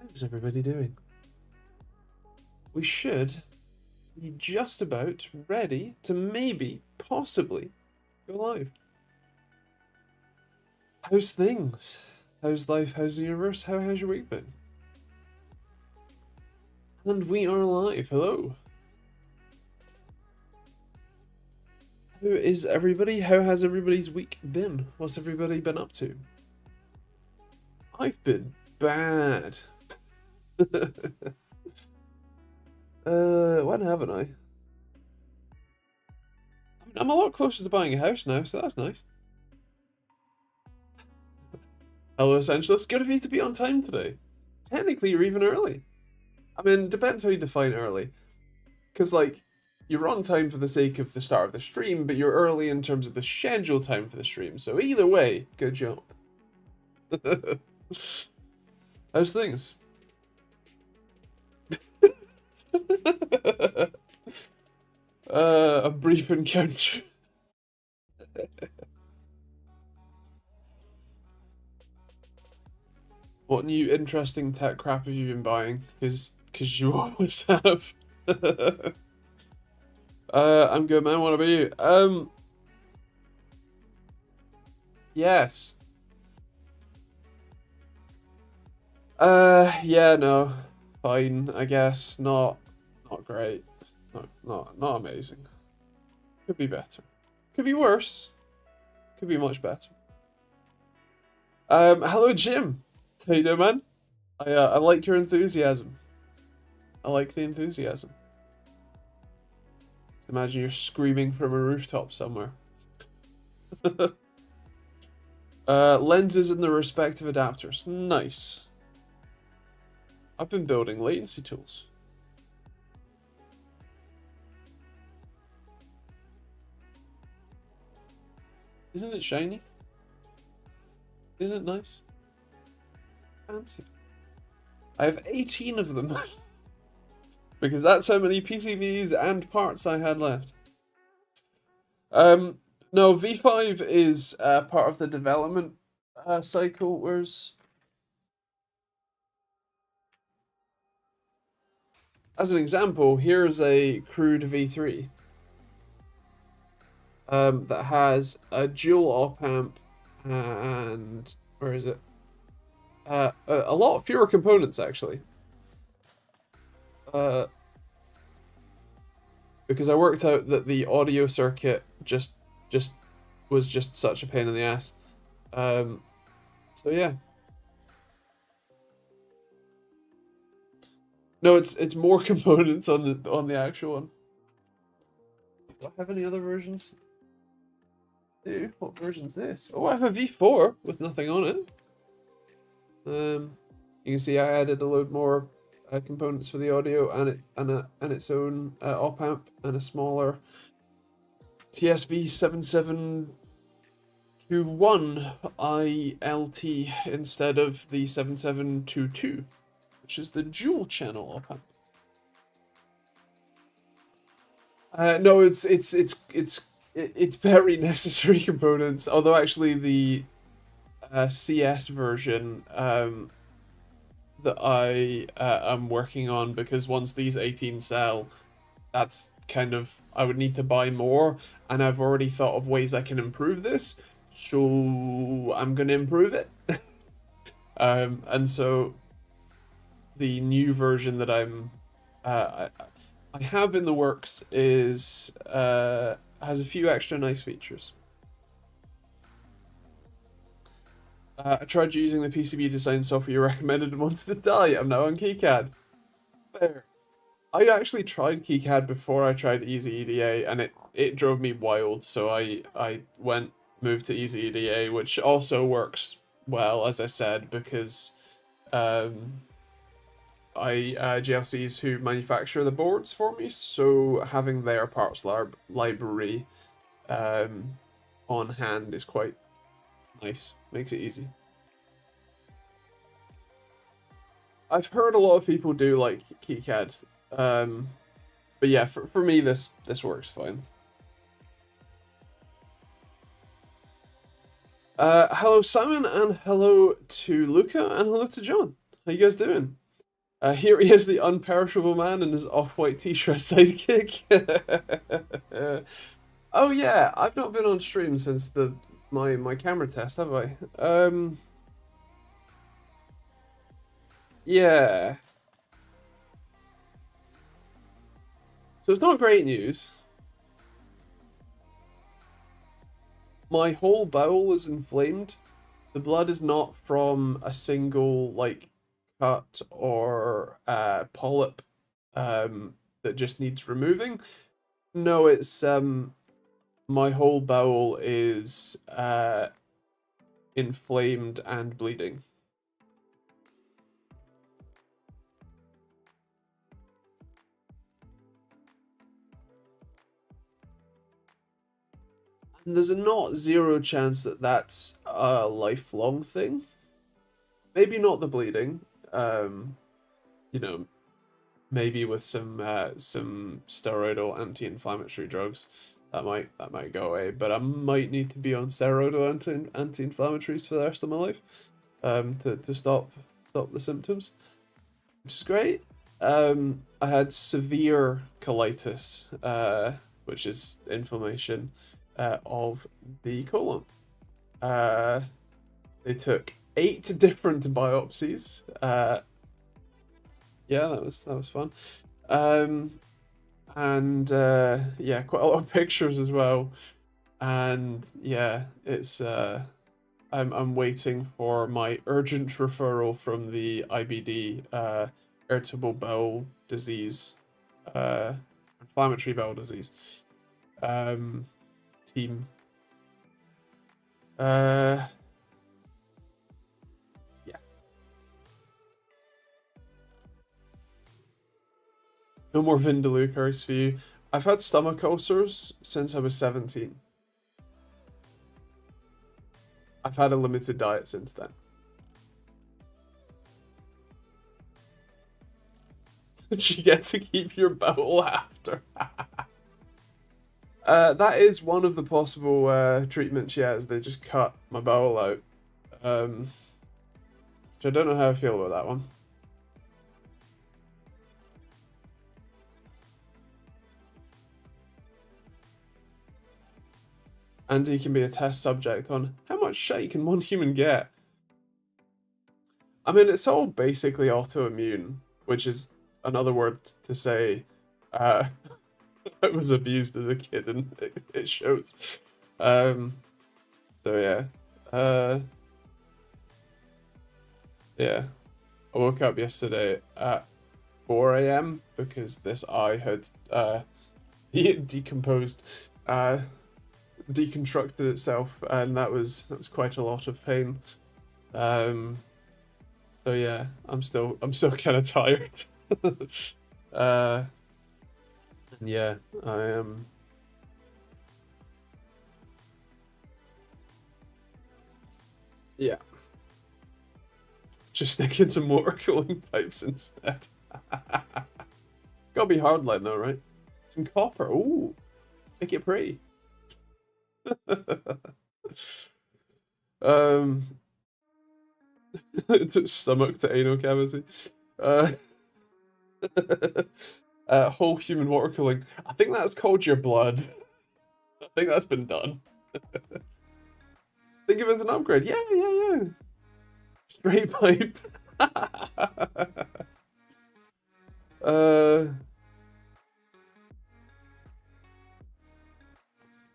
How's everybody doing? We should be just about ready to maybe, possibly, go live. How's things? How's life? How's the universe? How has your week been? And we are live. Hello. How is everybody? How has everybody's week been? What's everybody been up to? I've been bad. When haven't I? I'm a lot closer to buying a house now, so that's nice. Hello, Essentialist. Good of you to be on time today. Technically, you're even early. I mean, depends how you define early. Because, like, you're on time for the sake of the start of the stream, but you're early in terms of the schedule time for the stream. So either way, good job. How's things? A brief encounter. What new interesting tech crap have you been buying? Because you always have. I'm good, man. What about you? Yes. Yeah, no. Fine, I guess. Not great. Not amazing. Could be better. Could be worse. Could be much better. Hello, Jim. How you doing, man? I like your enthusiasm. I like the enthusiasm. Imagine you're screaming from a rooftop somewhere. Lenses and the respective adapters. Nice. I've been building latency tools. Isn't it shiny? Isn't it nice? Fancy. I have 18 of them. Because that's how many PCBs and parts I had left. No, V5 is part of the development cycle, whereas... As an example, here's a crude V3 that has a dual op amp and... where is it? A lot fewer components, actually. Because I worked out that the audio circuit was just such a pain in the ass. So yeah. No, it's more components on the actual one. Do I have any other versions? What version's this? Oh, I have a V4 with nothing on it. You can see I added a load more components for the audio and its own op amp and a smaller TSV 7721 ILT instead of the 7722, which is the dual channel op amp. No, it's very necessary components. Although actually the CS version that I am working on, because once these 18 sell, that's kind of, I would need to buy more, and I've already thought of ways I can improve this, so I'm gonna improve it. And so the new version that I have in the works is has a few extra nice features. I tried using the PCB design software you recommended and wanted to die. I'm now on KiCad. Fair. I actually tried KiCad before I tried EasyEDA, and it drove me wild. So I moved to EasyEDA, which also works well, as I said, because GLCs who manufacture the boards for me, so having their parts library on hand is quite nice. Makes it easy. I've heard a lot of people do like KiCad, but yeah, for me this works fine. Hello Simon, and hello to Luca, and hello to John. How you guys doing? Here he is, the unperishable man, in his off-white t-shirt sidekick. Oh yeah, I've not been on stream since my camera test, have I? Yeah. So it's not great news. My whole bowel is inflamed. The blood is not from a single like cut or polyp that just needs removing. No, it's my whole bowel is inflamed and bleeding. And there's a not zero chance that that's a lifelong thing. Maybe not the bleeding. You know, maybe with some steroidal anti-inflammatory drugs that might go away. But I might need to be on steroidal anti-inflammatories for the rest of my life, to stop the symptoms, which is great. I had severe colitis, which is inflammation of the colon. They took 8 different biopsies. Yeah, that was fun. And yeah, quite a lot of pictures as well. And yeah, it's I'm waiting for my urgent referral from the IBD, irritable bowel disease, inflammatory bowel disease team. Yeah. No more Vindaloo curries for you. I've had stomach ulcers since I was 17. I've had a limited diet since then. You get to keep your bowel after. That is one of the possible treatments, yeah, is they just cut my bowel out. Which I don't know how I feel about that one. Andy can be a test subject on how much shite can one human get. I mean, it's all basically autoimmune, which is another word to say I was abused as a kid, and it shows. So yeah. Yeah. I woke up yesterday at 4 a.m. because this eye had decomposed, deconstructed itself, and that was quite a lot of pain. So yeah, I'm still kind of tired. And yeah, I am. Yeah, just sticking some water cooling pipes instead. Gotta be hardline though, right? Some copper. Ooh, make it pretty. Stomach to anal cavity. Whole human water cooling. I think that's called your blood. I think that's been done. Think of it as an upgrade. Yeah. Straight pipe.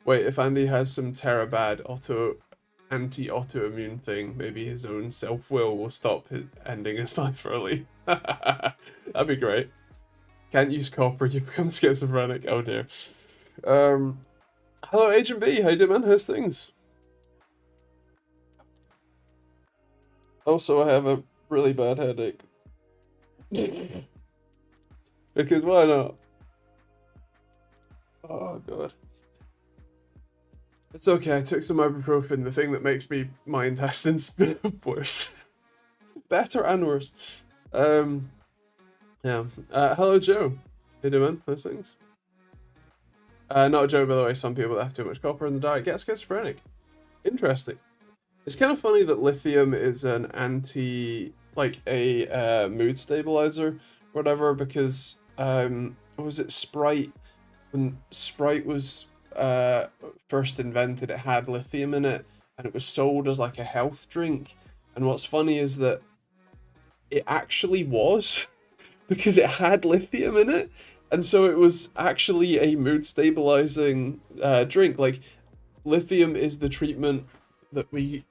Wait, if Andy has some Terabad anti-autoimmune thing, maybe his own self-will will stop ending his life early. That'd be great. Can't use copper, you become schizophrenic. Oh dear. Hello, Agent B. How you doing, man? How's things? Also, I have a really bad headache. Because why not? Oh god. It's okay, I took some ibuprofen, the thing that makes my intestines worse. Better and worse. Yeah. Hello, Joe. How you doing? How's things? Not Joe, by the way. Some people that have too much copper in the diet get schizophrenic. Interesting. It's kind of funny that lithium is an anti like a mood stabilizer, whatever, because was it Sprite? When Sprite was first invented, it had lithium in it, and it was sold as like a health drink. And what's funny is that it actually was because it had lithium in it, and so it was actually a mood stabilizing drink. Like lithium is the treatment that we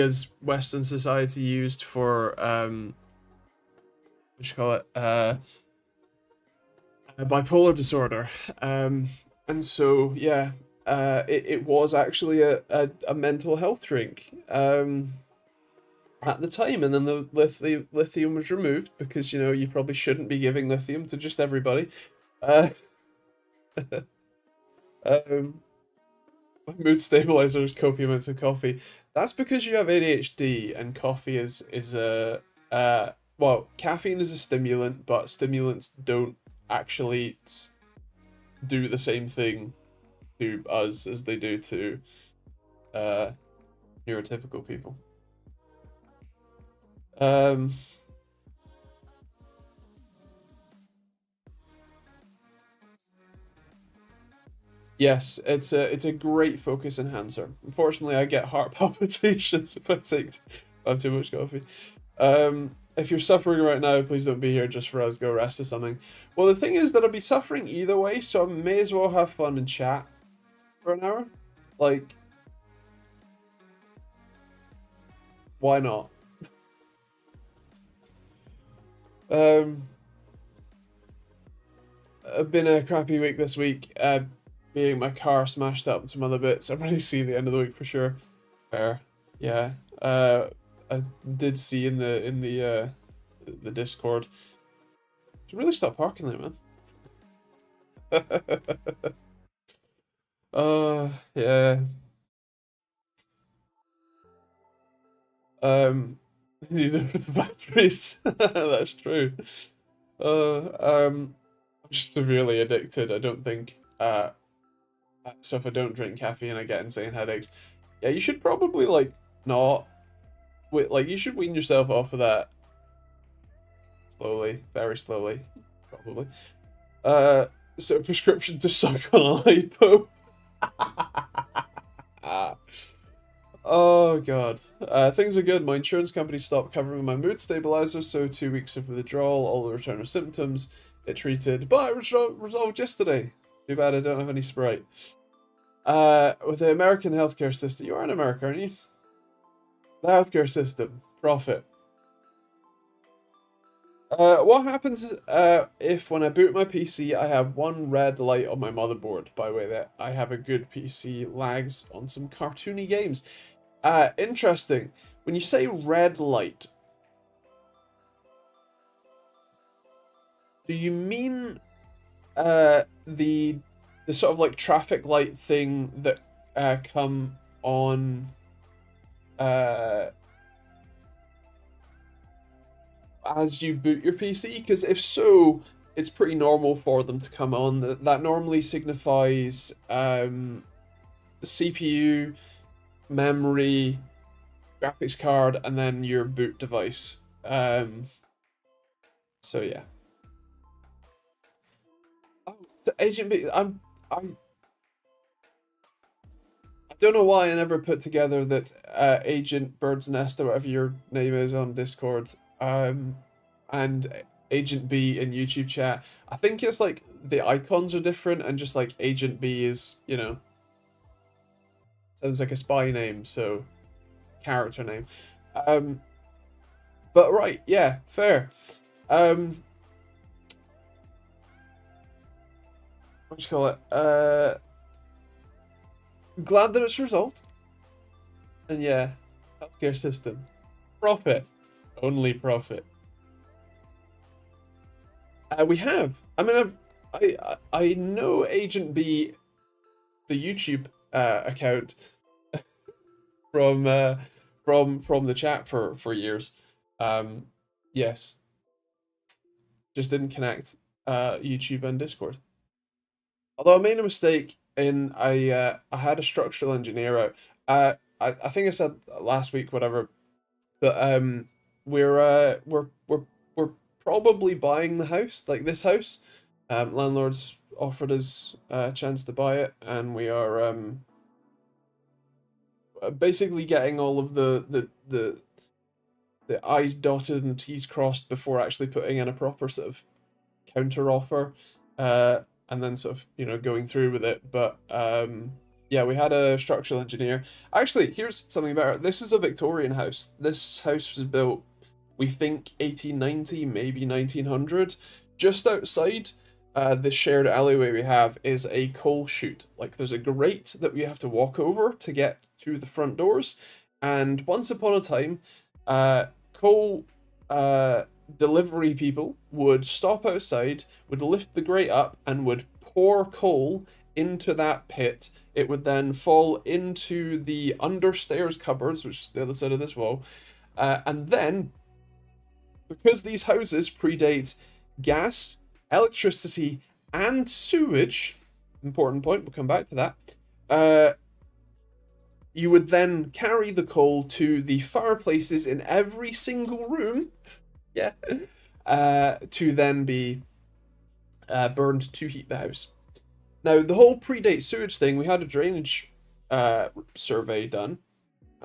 as Western society used for what you call it bipolar disorder, and so yeah, it was actually a mental health drink at the time, and then the lithium was removed because you probably shouldn't be giving lithium to just everybody. Uh, um, Mood stabilizers, copium amounts of coffee. That's because you have ADHD, and coffee is a well, caffeine is a stimulant, but stimulants don't actually do the same thing to us as they do to uh neurotypical people. Um, yes, it's a great focus enhancer. Unfortunately, I get heart palpitations if I have too much coffee. If you're suffering right now, please don't be here just for us. Go rest or something. Well, the thing is that I'll be suffering either way, so I may as well have fun and chat for an hour. Like, why not? Um, I've been a crappy week this week. Being my car smashed up and some other bits. I'm ready to see the end of the week for sure. Fair, yeah. I did see in the Discord. Should really stop parking there, man. Yeah. You know the batteries. That's true. I'm severely addicted. I don't think. So if I don't drink caffeine, I get insane headaches. Yeah, you should probably like not. Wait, like you should wean yourself off of that slowly, very slowly, probably. Uh, so prescription to suck on a lipo. Oh god. Things are good. My insurance company stopped covering my mood stabilizer, so 2 weeks of withdrawal, all the return of symptoms, get treated. But it was resolved yesterday. Too bad I don't have any Sprite. With the American healthcare system, you are in America, aren't you? The healthcare system, profit. What happens if when I boot my PC, I have one red light on my motherboard? By the way, that I have a good PC lags on some cartoony games. Interesting. When you say red light, do you mean the sort of like traffic light thing that come on uh as you boot your PC? Because if so, it's pretty normal for them to come on. That normally signifies CPU, memory, graphics card, and then your boot device. So yeah. Oh, the Agent B. I don't know why I never put together that Agent Bird's Nest or whatever your name is on Discord, and Agent B in YouTube chat. I think it's like the icons are different, and just like Agent B is, sounds like a spy name, so it's a character name. Um, but right, yeah, fair. Um, what do you call it? Glad that it's resolved. And yeah, healthcare system. Profit. Only profit. We have. I mean, I know Agent B, the YouTube account from from the chat for years. Um, yes, just didn't connect YouTube and Discord. Although I made a mistake in I had a structural engineer out. I think I said last week whatever, but we're probably buying the house, like this house. Landlords offered us a chance to buy it, and we are basically getting all of the I's dotted and T's crossed before actually putting in a proper sort of counter offer, and then sort of going through with it. But yeah, we had a structural engineer. Actually, here's something better. This is a Victorian house. This house was built, we think, 1890, maybe 1900. Just outside this shared alleyway we have is a coal chute. Like, there's a grate that we have to walk over to get to the front doors. And once upon a time, coal delivery people would stop outside, would lift the grate up, and would pour coal into that pit. It would then fall into the understairs cupboards, which is the other side of this wall. And then, because these houses predate gas, electricity, and sewage, important point, we'll come back to that, you would then carry the coal to the fireplaces in every single room, yeah, to then be burned to heat the house. Now, the whole predate sewage thing, we had a drainage survey done,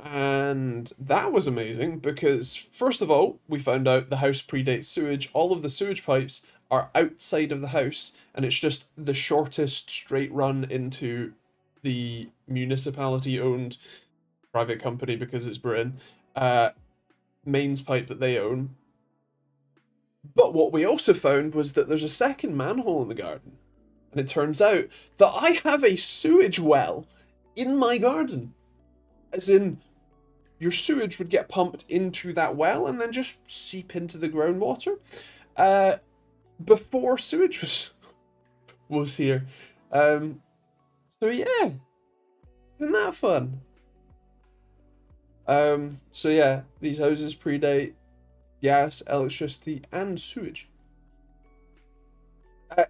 and that was amazing because, first of all, we found out the house predates sewage. All of the sewage pipes are outside of the house, and it's just the shortest straight run into the municipality-owned private company, because it's Britain, mains pipe that they own. But what we also found was that there's a second manhole in the garden, and it turns out that I have a sewage well in my garden. As in, your sewage would get pumped into that well and then just seep into the groundwater before sewage was here. So yeah, isn't that fun? So yeah, these houses predate gas, electricity, and sewage.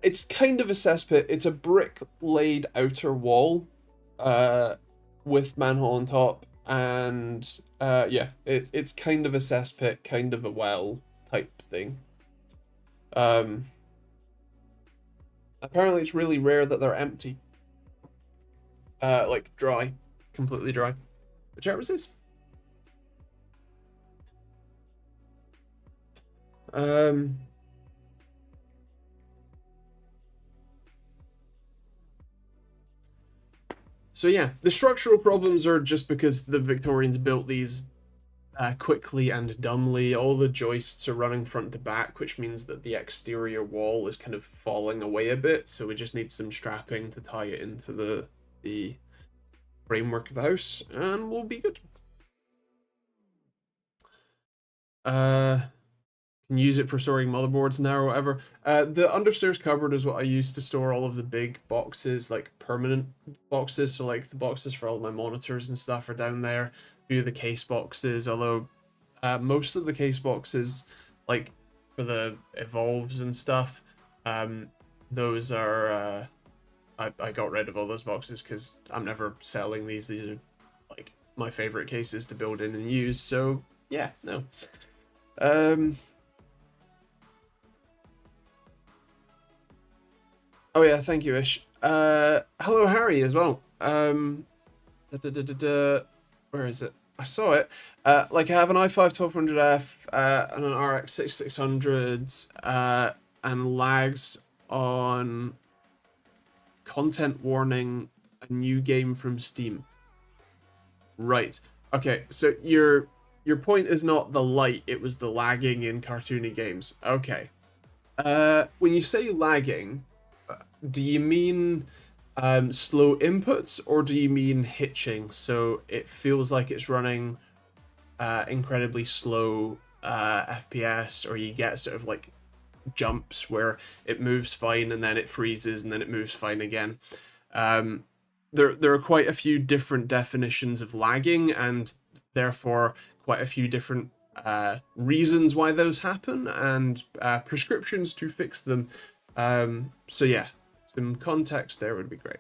It's kind of a cesspit. It's a brick-laid outer wall with manhole on top, and yeah, it's kind of a cesspit, kind of a well type thing. Apparently it's really rare that they're empty. Like dry, completely dry. Whichever was this. So yeah, the structural problems are just because the Victorians built these quickly and dumbly. All the joists are running front to back, which means that the exterior wall is kind of falling away a bit. So we just need some strapping to tie it into the framework of the house, and we'll be good. Can use it for storing motherboards now or whatever. The understairs cupboard is what I use to store all of the big boxes, like permanent boxes. So like the boxes for all my monitors and stuff are down there. A few of the case boxes, although most of the case boxes, like for the Evolves and stuff, those are I got rid of all those boxes because I'm never selling these. These are like my favorite cases to build in and use. So yeah, no. Oh yeah, thank you, Ish. Hello, Harry, as well. Where is it? I saw it. Like I have an i5 1200F and an RX 6600s and lags on content warning, a new game from Steam. Right. Okay, so your point is not the light, it was the lagging in cartoony games. Okay. When you say lagging, do you mean slow inputs, or do you mean hitching? So it feels like it's running incredibly slow FPS, or you get sort of like jumps where it moves fine and then it freezes and then it moves fine again. There are quite a few different definitions of lagging, and therefore quite a few different reasons why those happen, and prescriptions to fix them. So yeah, some context there would be great.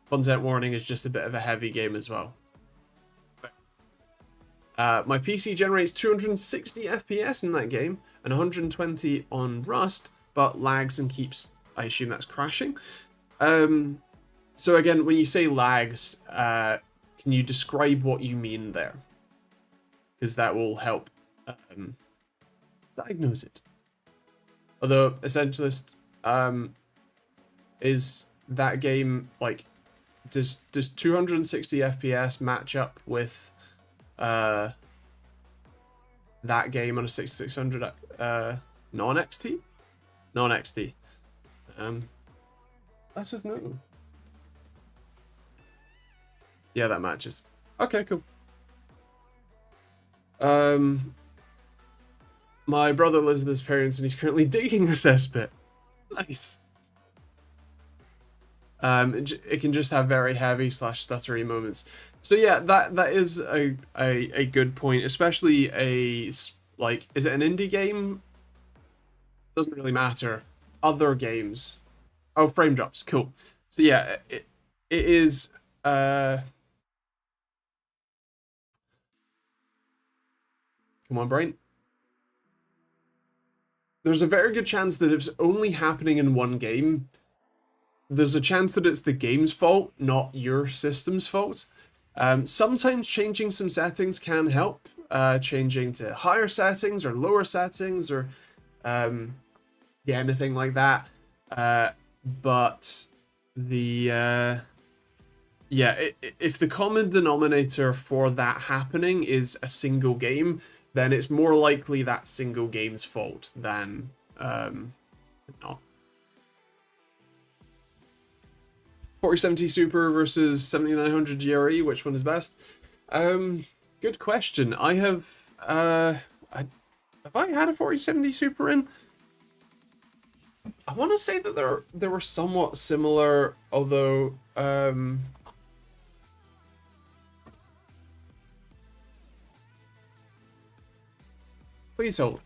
Content warning is just a bit of a heavy game as well. My PC generates 260 FPS in that game and 120 on Rust, but lags and keeps, I assume that's crashing. So again, when you say lags, can you describe what you mean there? Because that will help diagnose it. Although, Essentialist, is that game, like, does 260 FPS match up with that game on a 6600 non-XT? Non-XT. Let us know. Yeah, that matches. Okay, cool. My brother lives with his parents and he's currently digging a cesspit. Nice. It can just have very heavy / stuttery moments. So yeah, that is a good point, especially like, is it an indie game? Doesn't really matter. Other games. Oh, frame drops. Cool. So yeah, it is. Come on, brain. There's a very good chance that if it's only happening in one game, there's a chance that it's the game's fault, not your system's fault. Sometimes changing some settings can help. Changing to higher settings or lower settings or yeah, anything like that. But the yeah, if the common denominator for that happening is a single game, then it's more likely that single game's fault than not. 4070 Super versus 7900 GRE, which one is best? Good question. I have I had a 4070 Super in? I want to say that they were somewhat similar, although please hold.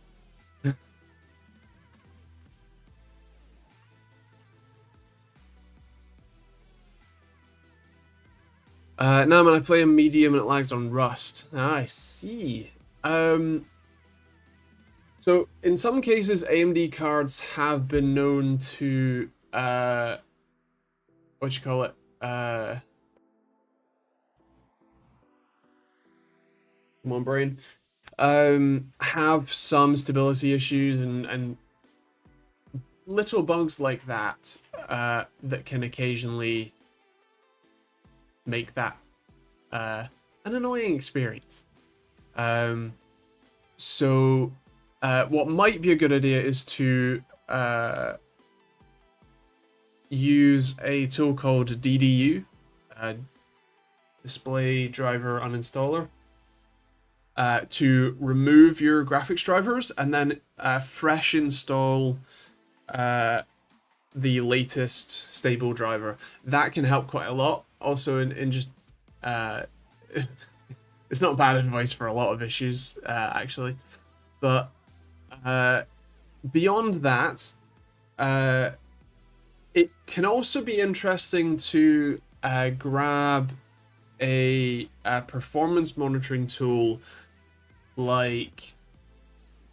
No, man, I play a medium and it lags on Rust. Ah, I see. So in some cases, AMD cards have been known to what you call it? Come on, brain. Have some stability issues and little bugs like that that can occasionally make that an annoying experience. So what might be a good idea is to use a tool called DDU, Display Driver Uninstaller, to remove your graphics drivers and then fresh install the latest stable driver. That can help quite a lot. Also in just it's not bad advice for a lot of issues, actually. But beyond that, it can also be interesting to grab a performance monitoring tool like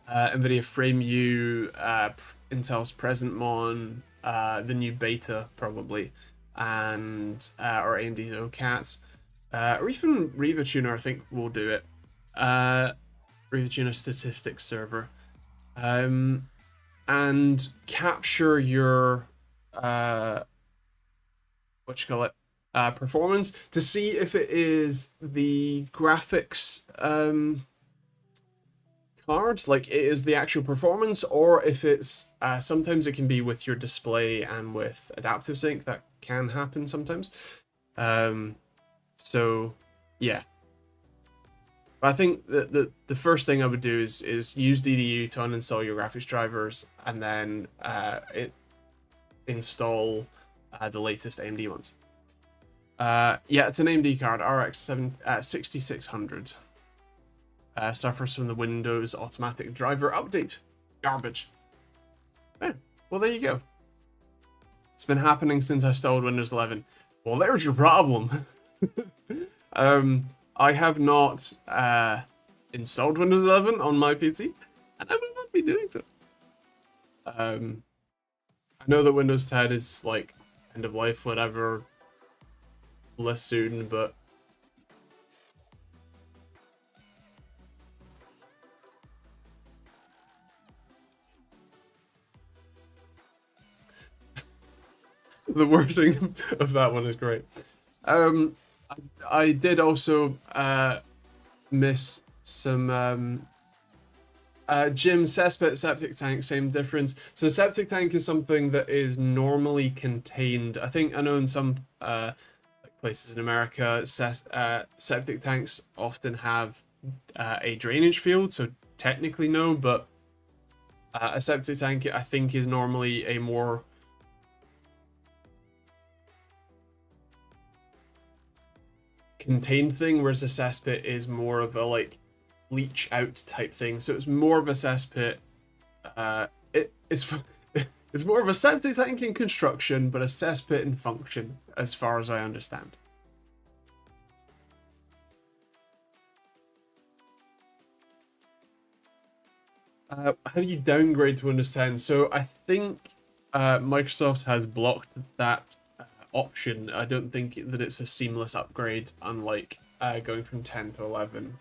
NVIDIA FrameView, Intel's PresentMon, the new beta probably, and or AMD's OCAT, or even Riva Tuner. I think will do it. Riva Tuner statistics server, and capture your what you call it, performance to see if it is the graphics card, like it is the actual performance, or if it's sometimes it can be with your display and with adaptive sync. That can happen sometimes. So yeah, but I think that the first thing I would do is use DDU to uninstall your graphics drivers and then install the latest AMD ones. Yeah, it's an AMD card, RX 6600. Suffers from the Windows automatic driver update. Garbage. Yeah, well, there you go. It's been happening since I installed Windows 11. Well, there's your problem. I have not installed Windows 11 on my PC, and I will not be doing so. I know that Windows 10 is like end of life, whatever, less soon, but the wording of that one is great. I did also miss some Jim cesspit septic tank, same difference. So septic tank is something that is normally contained. I know in some like places in America, septic tanks often have a drainage field, so technically no, but a septic tank I think is normally a more contained thing, whereas a cesspit is more of a like leach out type thing. So it's more of a cesspit. It's it's more of a septic tank in construction, but a cesspit in function, as far as I understand. How do you downgrade to Windows 10? So I think Microsoft has blocked that option. I don't think that it's a seamless upgrade, unlike going from 10 to 11.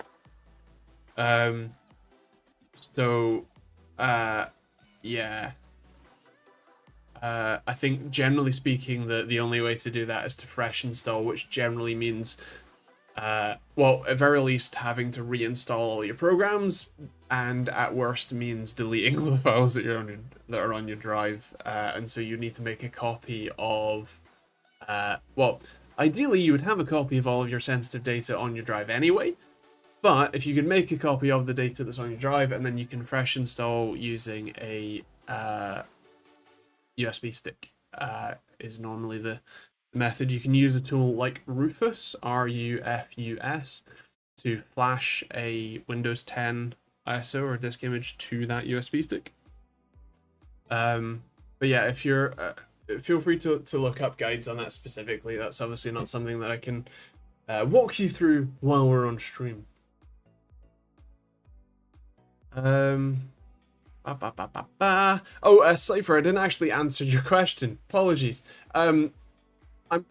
So, yeah. I think generally speaking, the only way to do that is to fresh install, which generally means, well, at very least, having to reinstall all your programs, and at worst means deleting all the files that are on your drive. And so you need to make a copy of, well, ideally you would have a copy of all of your sensitive data on your drive anyway. But if you can make a copy of the data that's on your drive, and then you can fresh install using a USB stick, is normally the method. You can use a tool like Rufus, RUFUS, to flash a Windows 10 ISO or disk image to that USB stick. But yeah, if you're feel free to look up guides on that specifically. That's obviously not something that I can walk you through while we're on stream. Oh, Cypher, I didn't actually answer your question. Apologies. I'm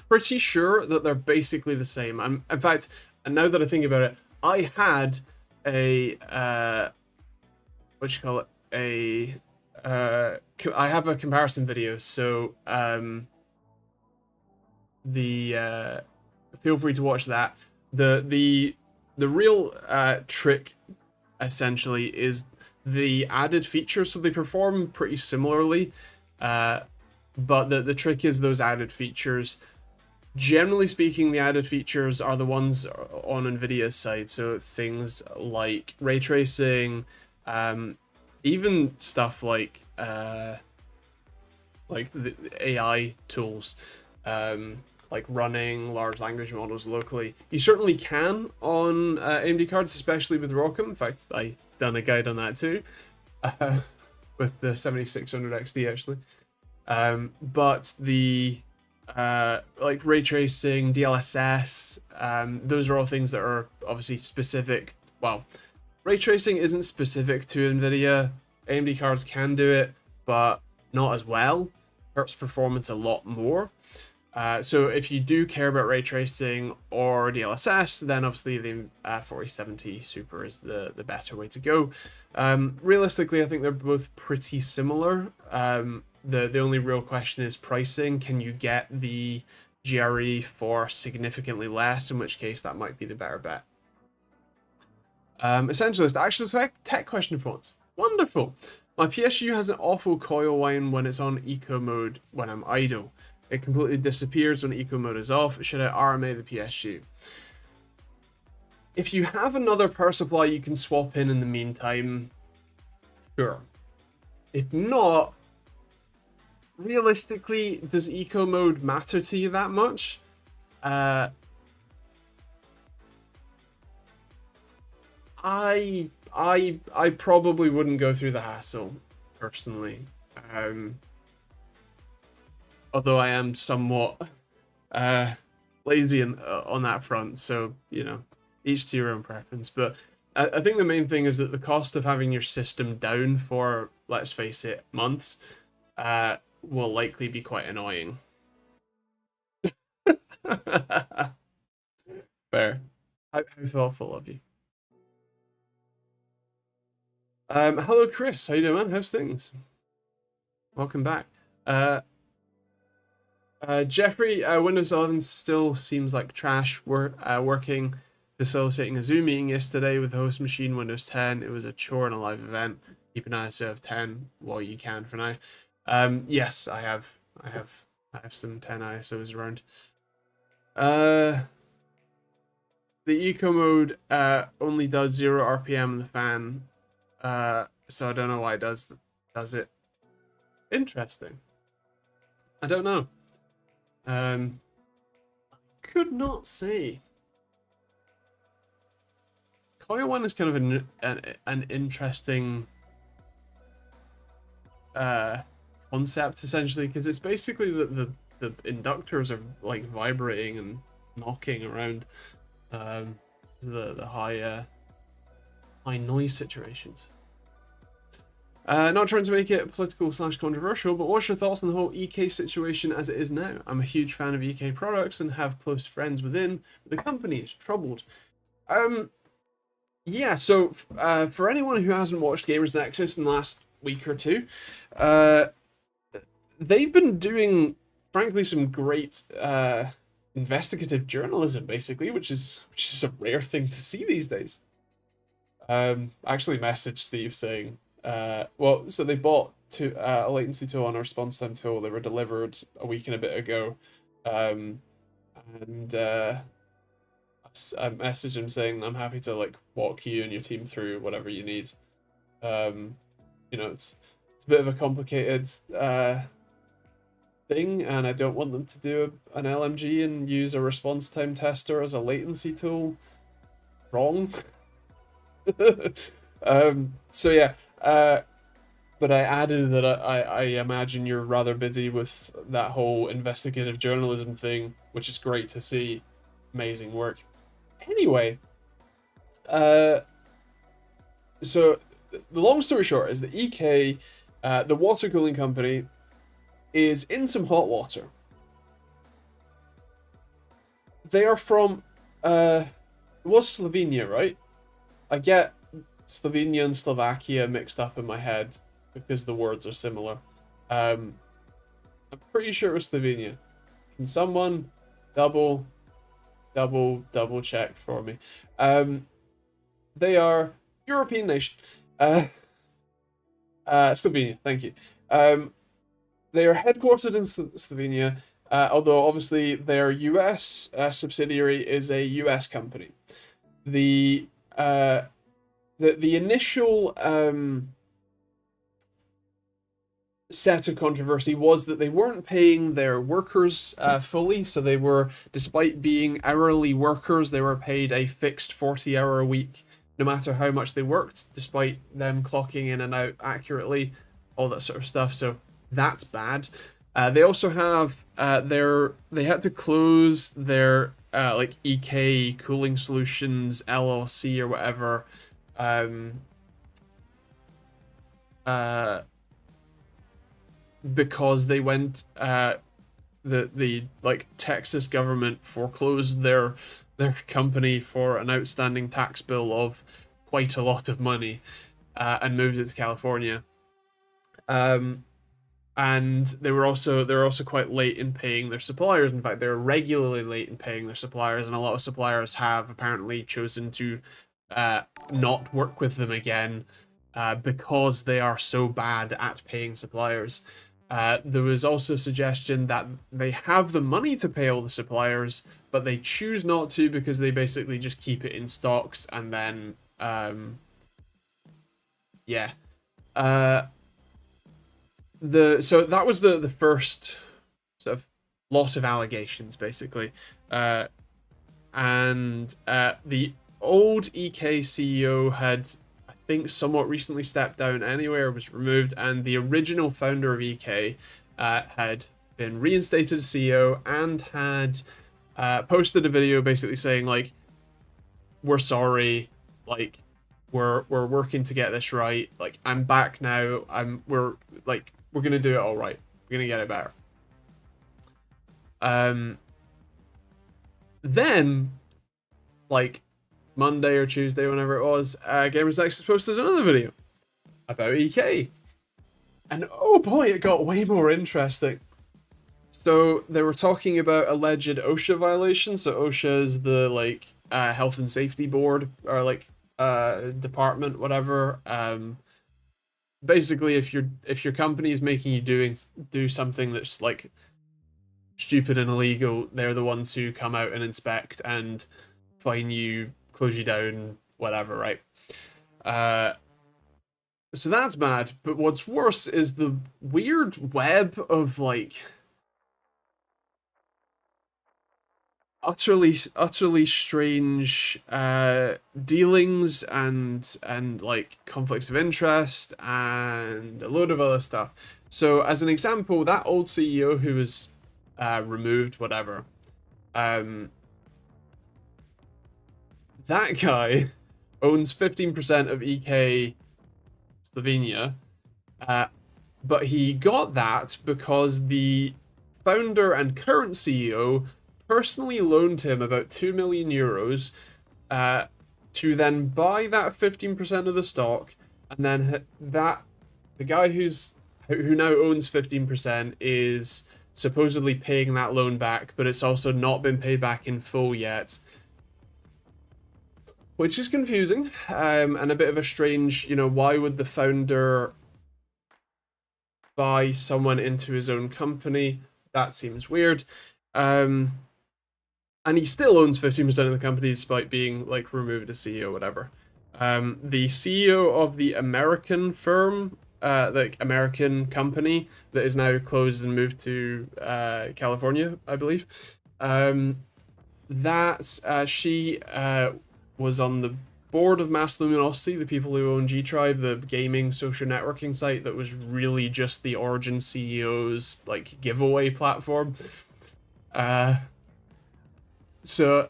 pretty sure that they're basically the same. In fact, and now that I think about it, I had a what you call it? I have a comparison video, so feel free to watch that. The real trick essentially is the added features, so they perform pretty similarly, but the trick is those added features. Generally speaking, the added features are the ones on Nvidia's side, so things like ray tracing, even stuff like the AI tools, like running large language models locally. You certainly can on AMD cards, especially with ROCm. In fact, I done a guide on that too, with the 7600 XD actually. But the like ray tracing, DLSS, those are all things that are obviously specific. Well, ray tracing isn't specific to Nvidia. AMD cards can do it, but not as well. Hurts performance a lot more. So if you do care about ray tracing or DLSS, then obviously the 4070 Super is the better way to go. Realistically, I think they're both pretty similar. The only real question is pricing. Can you get the GRE for significantly less? In which case, that might be the better bet. Essentialist, actual tech question for once. Wonderful. My PSU has an awful coil whine when it's on eco mode when I'm idle. It completely disappears when eco mode is off. Should I RMA the PSU? If you have another power supply you can swap in the meantime, sure. If not, realistically, does eco mode matter to you that much? I probably wouldn't go through the hassle personally. Although I am somewhat lazy on that front, so you know, each to your own preference. But I think the main thing is that the cost of having your system down for, let's face it, months, will likely be quite annoying. Fair. How thoughtful of you. Hello, Chris. How you doing, man? How's things? Welcome back. Jeffrey, Windows 11 still seems like trash. We're working, facilitating a Zoom meeting yesterday with the host machine, Windows 10. It was a chore and a live event. Keep an ISO of 10 while you can for now. Yes, I have some 10 ISOs around. The eco mode only does 0 RPM in the fan, so I don't know why it does it. Interesting. I don't know. Could not say. Coil 1 is kind of an interesting concept, essentially, because it's basically the inductors are like vibrating and knocking around the high noise situations. Not trying to make it political/controversial, but what's your thoughts on the whole EK situation as it is now? I'm a huge fan of EK products and have close friends within, but the company is troubled. Yeah, so for anyone who hasn't watched Gamers Nexus in the last week or two, they've been doing, frankly, some great investigative journalism, basically, which is a rare thing to see these days. I actually messaged Steve saying, well, so they bought a latency tool and a response time tool. They were delivered a week and a bit ago, and I messaged him saying I'm happy to like walk you and your team through whatever you need. You know, it's a bit of a complicated thing, and I don't want them to do an LMG and use a response time tester as a latency tool. Wrong. So yeah, but I added that I imagine you're rather busy with that whole investigative journalism thing, which is great to see. Amazing work. Anyway, so the long story short is the EK, the water cooling company, is in some hot water. They are from, it was Slovenia, right? I get Slovenia and Slovakia mixed up in my head because the words are similar. I'm pretty sure it was Slovenia. Can someone double check for me? They are European nation. Slovenia, thank you. They are headquartered in Slovenia, although obviously their US subsidiary is a US company. The initial set of controversy was that they weren't paying their workers fully, so they were, despite being hourly workers, they were paid a fixed 40-hour a week, no matter how much they worked, despite them clocking in and out accurately, all that sort of stuff. So that's bad. They also have they had to close their like EK Cooling Solutions LLC or whatever. Because they went the like Texas government foreclosed their company for an outstanding tax bill of quite a lot of money, and moved it to California. And they're also quite late in paying their suppliers. In fact, they're regularly late in paying their suppliers, and a lot of suppliers have apparently chosen to not work with them again because they are so bad at paying suppliers. There was also suggestion that they have the money to pay all the suppliers, but they choose not to because they basically just keep it in stocks, and then yeah. So that was the first sort of lot of allegations, basically, and the old EK CEO had, I think, somewhat recently stepped down anyway, or was removed, and the original founder of EK had been reinstated as CEO and had posted a video basically saying, like, we're sorry, like, we're working to get this right. Like, I'm back now. We're gonna do it all right. We're gonna get it better. Then, like, Monday or Tuesday, whenever it was, Gamers Nexus posted another video about EK. And oh boy, it got way more interesting. So they were talking about alleged OSHA violations. So OSHA is the like health and safety board, or like department, whatever. Basically, if your company is making you do something that's like stupid and illegal, they're the ones who come out and inspect and fine you, close you down, whatever, right? So that's bad. But what's worse is the weird web of like utterly strange dealings and like conflicts of interest and a load of other stuff. So as an example, that old CEO who was removed, whatever, that guy owns 15% of EK Slovenia, but he got that because the founder and current CEO personally loaned him about 2 million euros to then buy that 15% of the stock, and then the guy who now owns 15% is supposedly paying that loan back, but it's also not been paid back in full yet, which is confusing and a bit of a strange, why would the founder buy someone into his own company? That seems weird. And he still owns 15% of the company despite being like removed as CEO, whatever. The CEO of the American firm, like American company that is now closed and moved to California, I believe. She was on the board of Mass Luminosity, the people who own G-Tribe, the gaming social networking site that was really just the Origin CEO's like giveaway platform. So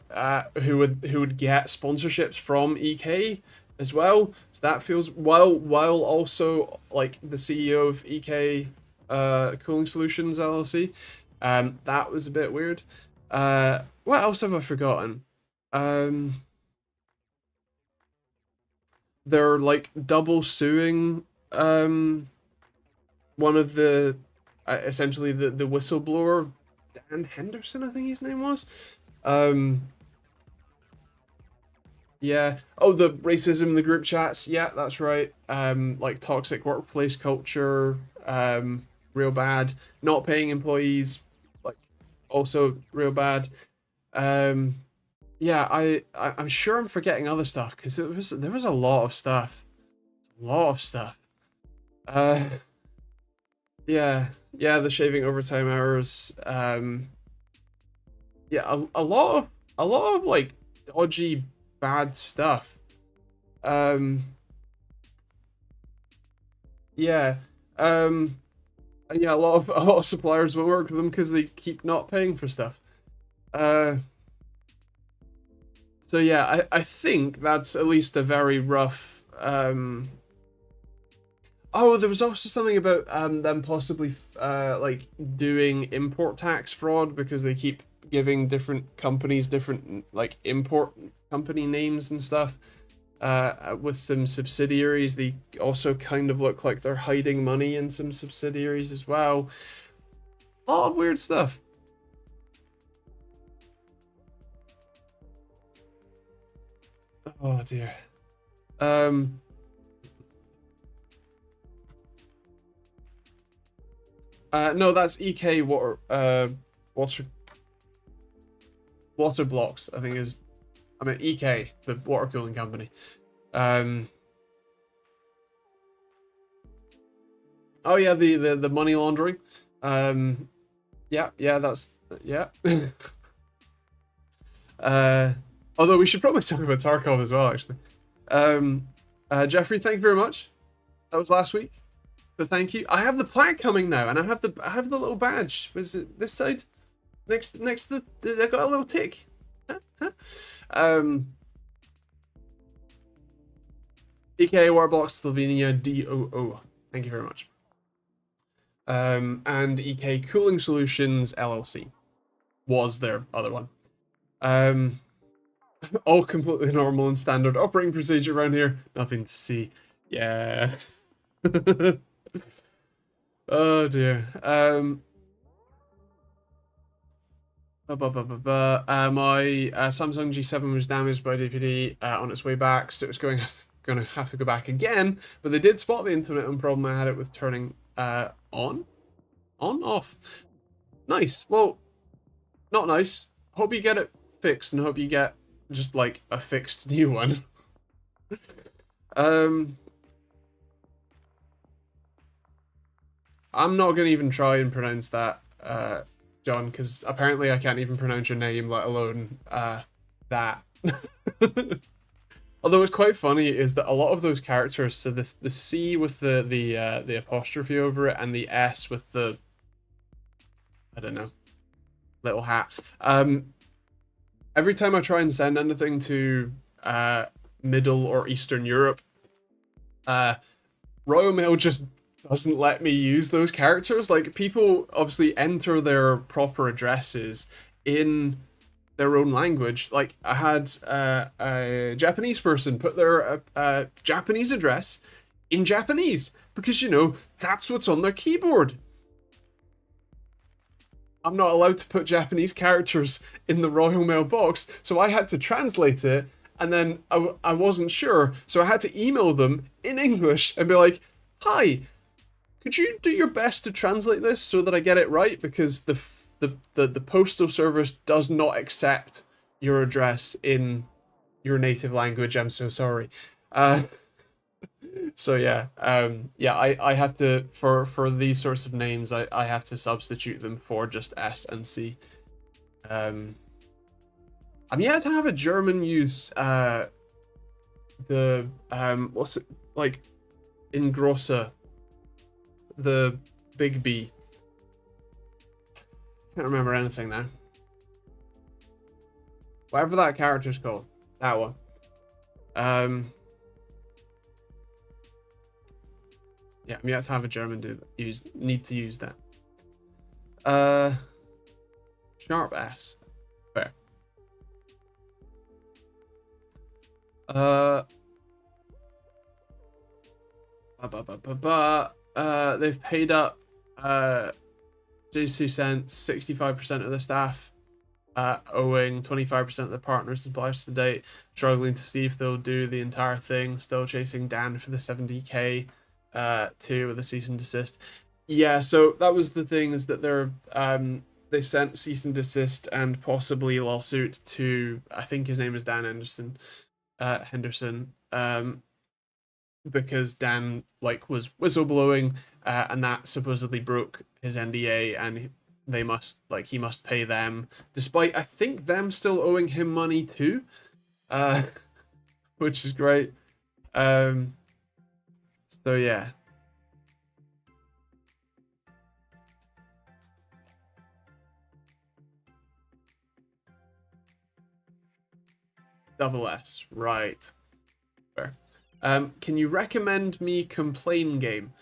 who would get sponsorships from EK as well. So that feels while also like the CEO of EK Cooling Solutions LLC. That was a bit weird. What else have I forgotten? They're like double suing one of the essentially the whistleblower, Dan Henderson, I think his name was. Yeah. Oh, the racism in the group chats. Yeah, that's right. Like toxic workplace culture, real bad. Not paying employees, like also real bad. Yeah, I'm sure I'm forgetting other stuff because there was a lot of stuff. A lot of stuff. Yeah, the shaving overtime hours. Yeah, a lot of like dodgy bad stuff. Yeah. And yeah, a lot of suppliers will work with them because they keep not paying for stuff. So yeah, I think that's at least a very rough. Oh, there was also something about them possibly like doing import tax fraud because they keep giving different companies different like import company names and stuff. With some subsidiaries, they also kind of look like they're hiding money in some subsidiaries as well. A lot of weird stuff. Oh dear. No, that's EK water blocks, I think is. I mean EK, the water cooling company. Oh yeah, the money laundering. Yeah, that's yeah. Although we should probably talk about Tarkov as well, actually. Jeffrey, thank you very much. That was last week, but thank you. I have the plaque coming now, and I have the little badge. Was it this side? Next to I got a little tick. EK Warblock Slovenia DOO. Thank you very much. And EK Cooling Solutions LLC was their other one. All completely normal and standard operating procedure around here. Nothing to see. Yeah. Oh dear. My Samsung G7 was damaged by DPD on its way back, so it was going to have to go back again. But they did spot the intermittent problem I had it with turning on, off. Nice. Well, not nice. Hope you get it fixed, and hope you get just like a fixed new one. I'm not gonna even try and pronounce that, John, because apparently I can't even pronounce your name, let alone that. Although it's quite funny is that a lot of those characters, so this the C with the apostrophe over it and the S with the, I don't know, little hat. Every time I try and send anything to Middle or Eastern Europe, Royal Mail just doesn't let me use those characters. Like, people obviously enter their proper addresses in their own language. Like, I had a Japanese person put their Japanese address in Japanese because, you know, that's what's on their keyboard. I'm not allowed to put Japanese characters in the Royal Mail box, so I had to translate it, and then I wasn't sure, so I had to email them in English and be like, hi, could you do your best to translate this so that I get it right? Because the postal service does not accept your address in your native language. I'm so sorry. So yeah, I have to, for these sorts of names, I have to substitute them for just S and C. I'm yet to have a German use the what's it like in Grossa, the big B. Can't remember anything now. Whatever that character's called, that one. Yeah, I'm yet to have a German need to use that. Sharp S. Fair. They've paid up J2 cents, 65% of the staff, owing 25% of the partners and suppliers to date, struggling to see if they'll do the entire thing, still chasing Dan for the 70k, too, with a cease and desist. Yeah, so that was the thing, is that they sent cease and desist and possibly lawsuit to, I think his name is Dan Henderson, because Dan was whistleblowing, and that supposedly broke his NDA, and he must pay them, despite I think them still owing him money too, which is great. So yeah. Double S, right. Fair. Can you recommend me complain game?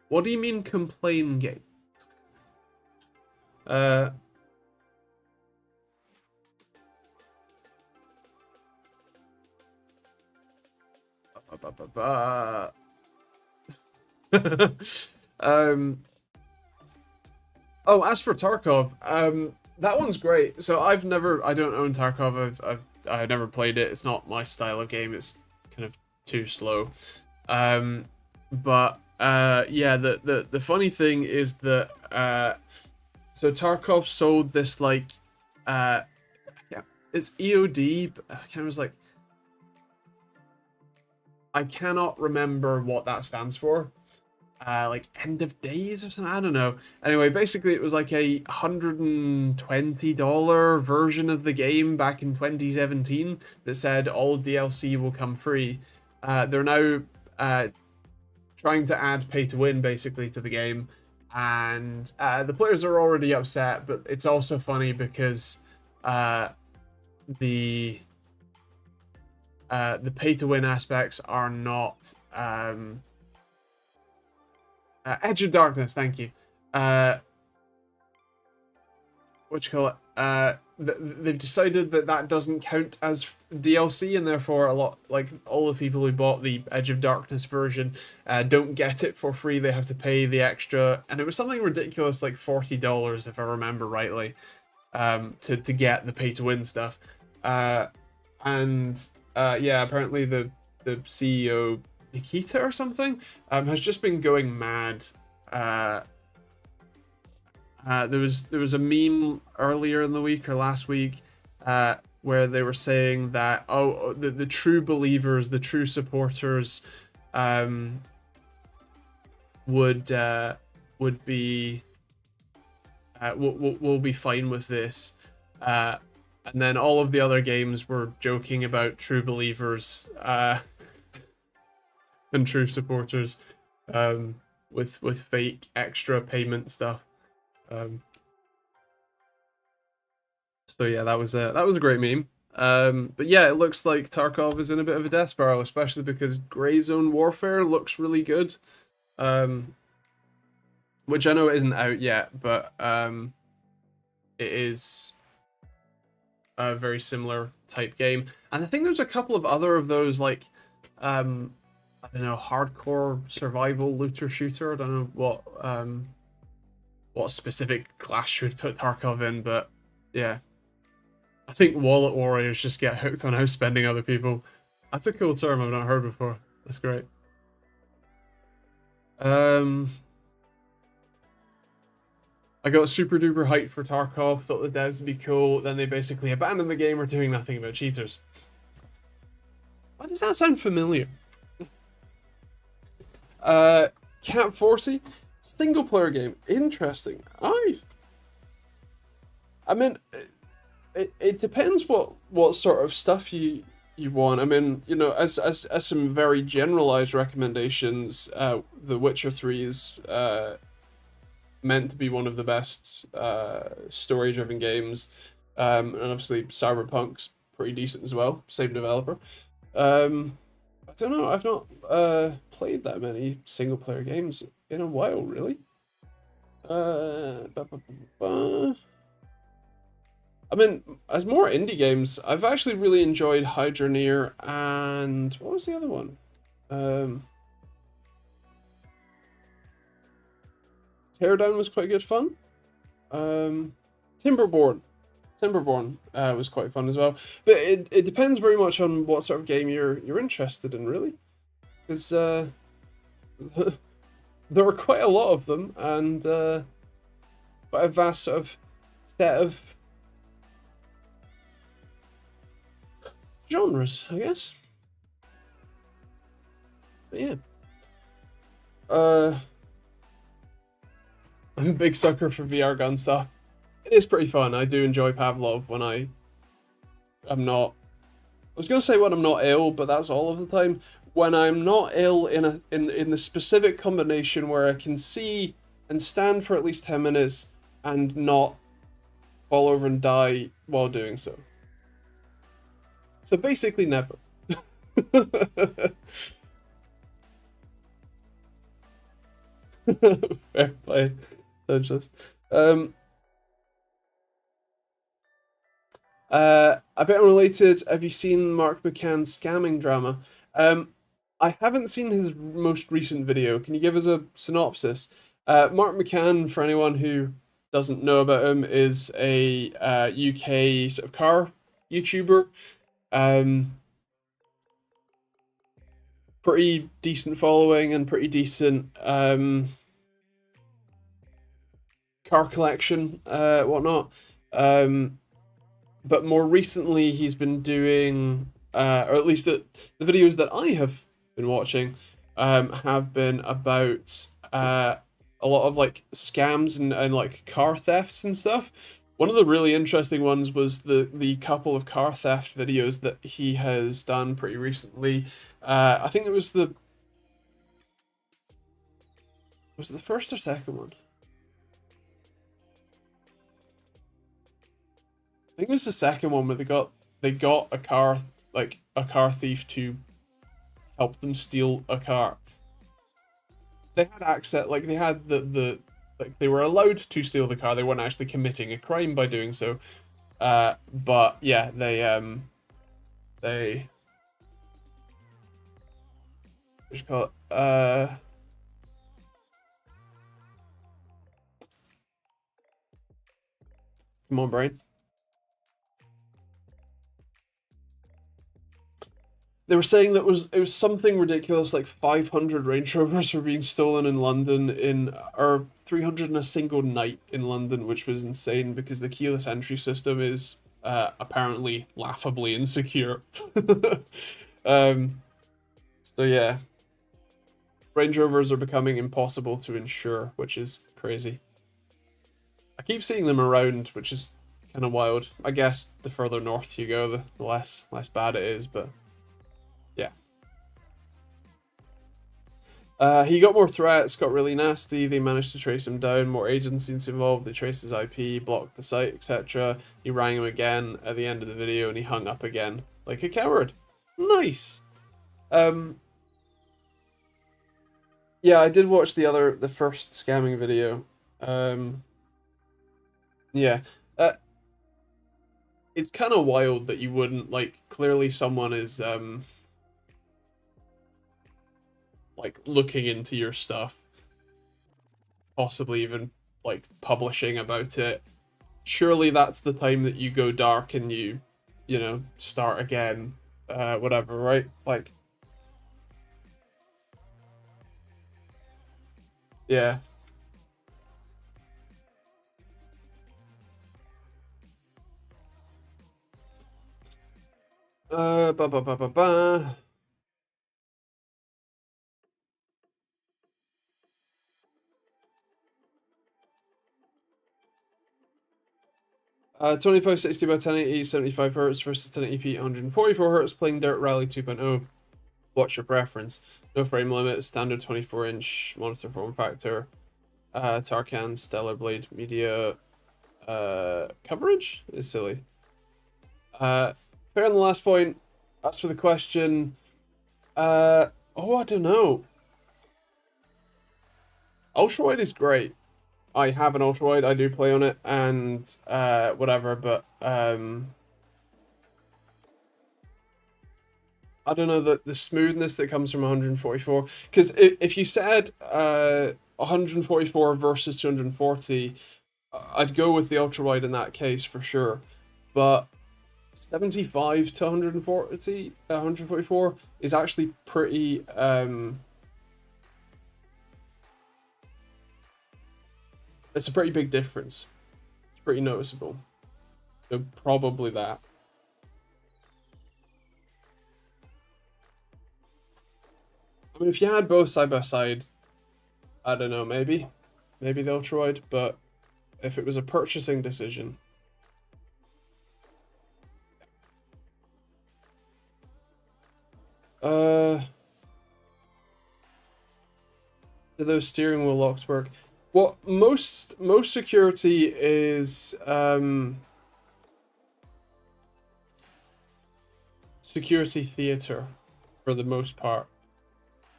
What do you mean complain game? Oh, as for Tarkov, that one's great. So I don't own Tarkov. I've never played it. It's not my style of game. It's kind of too slow. But yeah, the funny thing is that so Tarkov sold this yeah, it's EOD, but I cannot remember what that stands for. Like end of days or something, I don't know. Anyway, basically it was like a $120 version of the game back in 2017 that said all DLC will come free. They're now trying to add pay to win basically to the game, and the players are already upset, but it's also funny because the The pay-to-win aspects are not Edge of Darkness. Thank you. What you call it? They've decided that that doesn't count as DLC, and therefore all the people who bought the Edge of Darkness version don't get it for free. They have to pay the extra, and it was something ridiculous like $40 if I remember rightly, to get the pay to win stuff. Yeah, apparently the CEO Nikita or something has just been going mad. There was a meme earlier in the week or last week where they were saying that the true believers, the true supporters, would be will be fine with this, and then all of the other games were joking about true believers and true supporters with fake extra payment stuff. So yeah, that was a great meme. But yeah, it looks like Tarkov is in a bit of a death spiral, especially because Grey Zone Warfare looks really good. Which I know isn't out yet, but it is a very similar type game. And I think there's a couple of other of those, like I don't know, hardcore survival looter shooter. I don't know what specific class you would put Tarkov in, but yeah. I think wallet warriors just get hooked on outspending other people. That's a cool term I've not heard before. That's great. I got super duper hyped for Tarkov, thought the devs would be cool, then they basically abandoned the game or doing nothing about cheaters. Why does that sound familiar? Camp Forcey, single player game, interesting. I mean, it depends what sort of stuff you want. I mean, you know, as some very generalized recommendations, The Witcher 3 is meant to be one of the best story-driven games, and obviously Cyberpunk's pretty decent as well. Same developer. I don't know. I've not played that many single-player games in a while, really. I mean, as more indie games, I've actually really enjoyed Hydroneer and what was the other one? Teardown was quite good fun. Timberborn was quite fun as well. But it depends very much on what sort of game you're interested in, really, because there were quite a lot of them and quite a vast sort of set of genres, I guess. But yeah. I'm a big sucker for VR gun stuff. It is pretty fun. I do enjoy Pavlov when I'm not. I was gonna say when I'm not ill, but that's all of the time. When I'm not ill in the specific combination where I can see and stand for at least 10 minutes and not fall over and die while doing so. So basically never. Fair play. Socialist. A bit unrelated, have you seen Mark McCann's scamming drama? I haven't seen his most recent video. Can you give us a synopsis? Mark McCann, for anyone who doesn't know about him, is a UK sort of car YouTuber. Pretty decent following and pretty decent car collection, whatnot. But more recently, he's been doing, or at least the videos that I have been watching, have been about a lot of like scams and like car thefts and stuff. One of the really interesting ones was the couple of car theft videos that he has done pretty recently. I think it was the first or second one? I think it was the second one where they got a car like a car thief to help them steal a car. They had access, like they had like they were allowed to steal the car. They weren't actually committing a crime by doing so. But yeah, they what you call it? Come on, brain. They were saying that it was something ridiculous, like 500 Range Rovers were being stolen in London or 300 in a single night in London, which was insane because the keyless entry system is apparently laughably insecure. um, so yeah, Range Rovers are becoming impossible to insure, which is crazy. I keep seeing them around, which is kind of wild. I guess the further north you go, the less bad it is, but yeah. He got more threats, got really nasty. They managed to trace him down. More agencies involved. They traced his IP, blocked the site, etc. He rang him again at the end of the video, and he hung up again like a coward. Nice. Yeah, I did watch the first scamming video. Yeah. It's kind of wild that you wouldn't like. Clearly, someone is like looking into your stuff, possibly even like publishing about it. Surely that's the time that you go dark and you know, start again, whatever, right? Like, yeah. Ba ba ba ba ba. 2560 by 1080, 75 hertz versus 1080p, 144 hertz, playing Dirt Rally 2.0. Watch your preference. No frame limit, standard 24-inch monitor form factor. Tarkan Stellar Blade Media coverage is silly. Fair on the last point. As for the question, I don't know. Ultrawide is great. I have an ultrawide. I do play on it, and whatever. But I don't know the smoothness that comes from 144. Because if you said 144 versus 240, I'd go with the ultrawide in that case for sure. But 75 to 144 is actually pretty it's a pretty big difference. It's pretty noticeable. So probably that. I mean, if you had both side by side, I don't know, maybe the ultrawide, but if it was a purchasing decision, do those steering wheel locks work? Well, most security is security theater for the most part.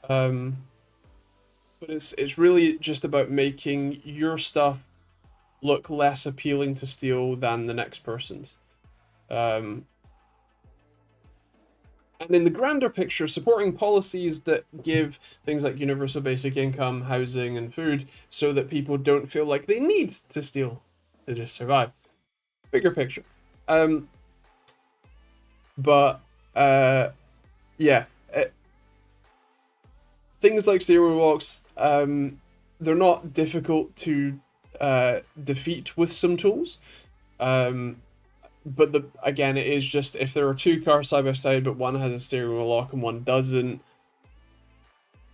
But it's really just about making your stuff look less appealing to steal than the next person's. And in the grander picture, supporting policies that give things like universal basic income, housing, and food so that people don't feel like they need to steal to just survive. Bigger picture. But yeah, things like zero walks, they're not difficult to defeat with some tools. But again, it is just if there are two cars side by side, but one has a steering wheel lock and one doesn't,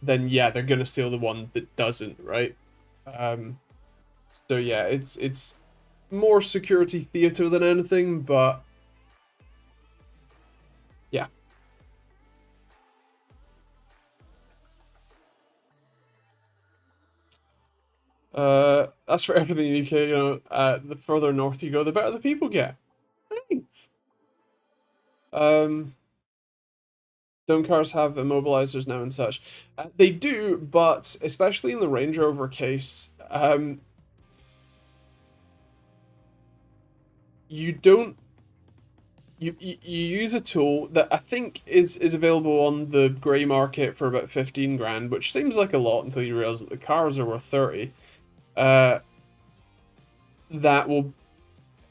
then yeah, they're gonna steal the one that doesn't, right? So yeah, it's more security theater than anything, but yeah. That's for everything in the UK. You know, the further north you go, the better the people get. Thanks. Don't cars have immobilizers now and such? They do, but especially in the Range Rover case, you don't you use a tool that I think is available on the grey market for about 15 grand, which seems like a lot until you realize that the cars are worth 30. That will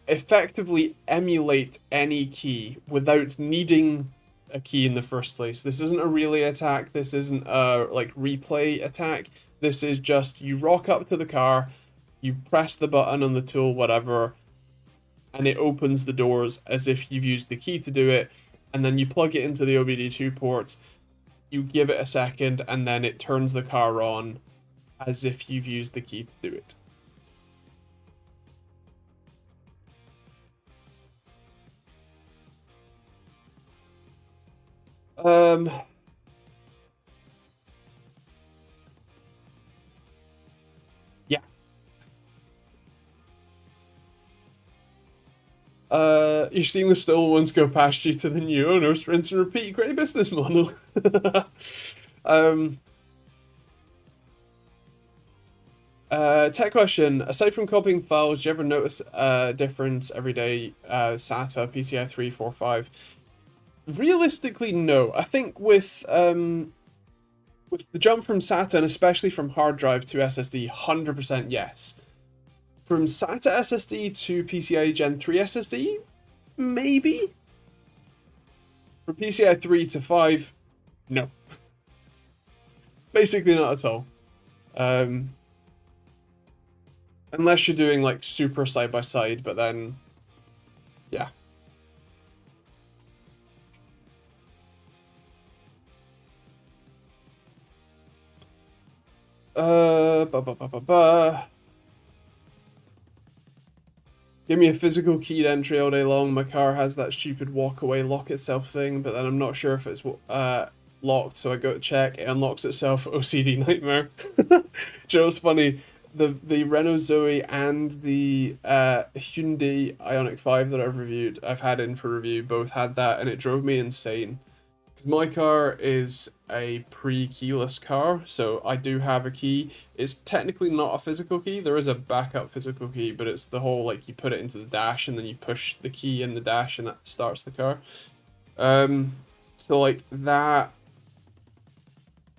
effectively emulate any key without needing a key in the first place. This isn't a relay attack. This isn't a like replay attack. This is just you rock up to the car, you press the button on the tool, whatever, and it opens the doors as if you've used the key to do it, and then you plug it into the OBD2 ports, you give it a second, and then it turns the car on as if you've used the key to do it. Yeah. You're seeing the stolen ones go past you to the new owners, rinse and repeat, great business model. Tech question, aside from copying files, do you ever notice a difference every day, SATA, PCI 3, 4, 5? Realistically, no. I think with the jump from SATA, and especially from hard drive to SSD, 100% yes. From SATA SSD to PCI Gen 3 SSD, maybe? From PCI 3 to 5, no. Basically not at all. Unless you're doing like super side by side, but then, yeah. Give me a physical keyed entry all day long. My car has that stupid walk away lock itself thing, but then I'm not sure if it's locked, so I go to check. It unlocks itself. OCD nightmare. Do you know what's funny? The Renault Zoe and the Hyundai Ioniq 5 that I've had in for review, both had that, and it drove me insane. Because my car is a pre-keyless car, so I do have a key. It's technically not a physical key. There is a backup physical key, but it's the whole, like, you put it into the dash and then you push the key in the dash and that starts the car. So, like, that,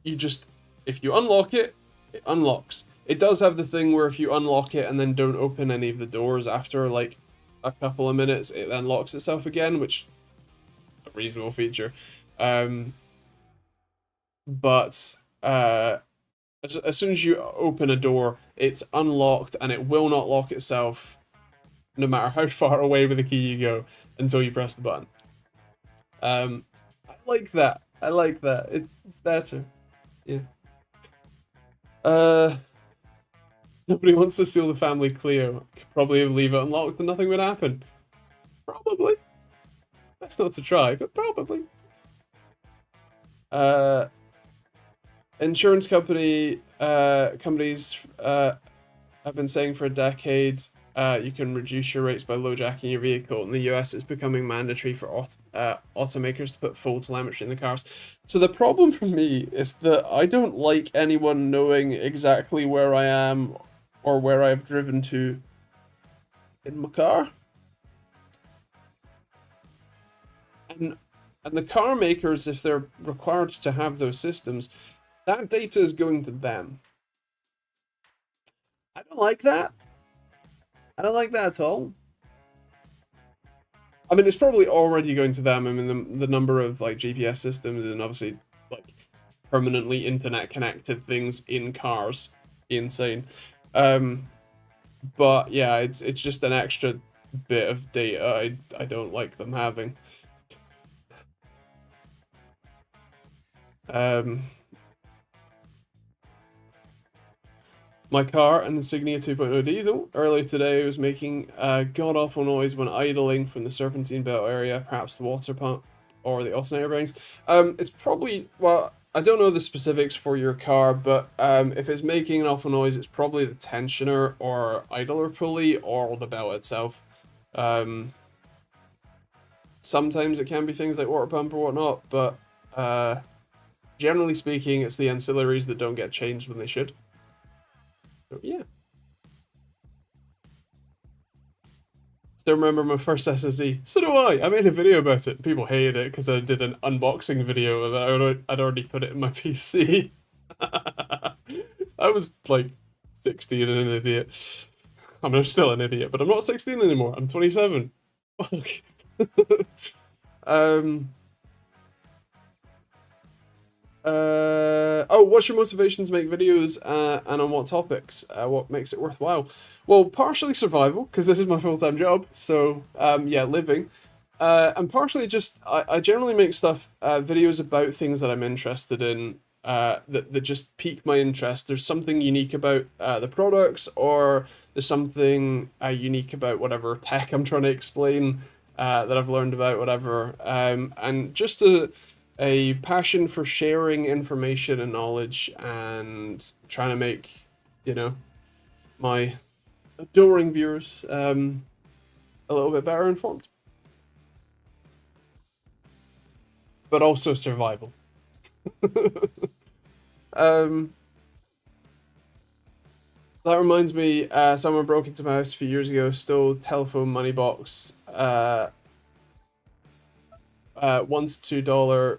you just, if you unlock it, it unlocks. It does have the thing where if you unlock it and then don't open any of the doors after, like, a couple of minutes, it then locks itself again, which is a reasonable feature. But as soon as you open a door, it's unlocked and it will not lock itself no matter how far away with the key you go until you press the button. I like that. I like that. It's better. Yeah. Nobody wants to steal the family Clio. Could probably leave it unlocked and nothing would happen. Probably. That's not to try, but probably. Insurance companies have been saying for a decade you can reduce your rates by low-jacking your vehicle. In the US, it's becoming mandatory for automakers to put full telemetry in the cars. So the problem for me is that I don't like anyone knowing exactly where I am or where I've driven to in my car. And the car makers, if they're required to have those systems, that data is going to them. I don't like that. I don't like that at all. I mean, it's probably already going to them. I mean, the number of like GPS systems and obviously like permanently internet connected things in cars, insane. But yeah, it's just an extra bit of data I don't like them having. My car, an Insignia 2.0 diesel, earlier today was making a god-awful noise when idling from the Serpentine Belt area, perhaps the water pump or the alternator bearings. It's probably, well, I don't know the specifics for your car, but if it's making an awful noise, it's probably the tensioner or idler pulley or the belt itself. Sometimes it can be things like water pump or whatnot, but Generally speaking, it's the ancillaries that don't get changed when they should. So yeah. Still remember my first SSD. So do I. I made a video about it. People hated it because I did an unboxing video of it. I'd already put it in my PC. I was like 16 and an idiot. I mean, I'm still an idiot, but I'm not 16 anymore. I'm 27. Fuck. um. Oh, what's your motivation to make videos, and on what topics? What makes it worthwhile? Well, partially survival, because this is my full-time job, so yeah, living. And partially just, I generally make stuff, videos about things that I'm interested in, that just pique my interest. There's something unique about the products, or there's something unique about whatever tech I'm trying to explain, that I've learned about, whatever. And just a passion for sharing information and knowledge and trying to make, you know, my adoring viewers a little bit better informed. But also survival. um, that reminds me, someone broke into my house a few years ago, stole telephone money box, $1 to $2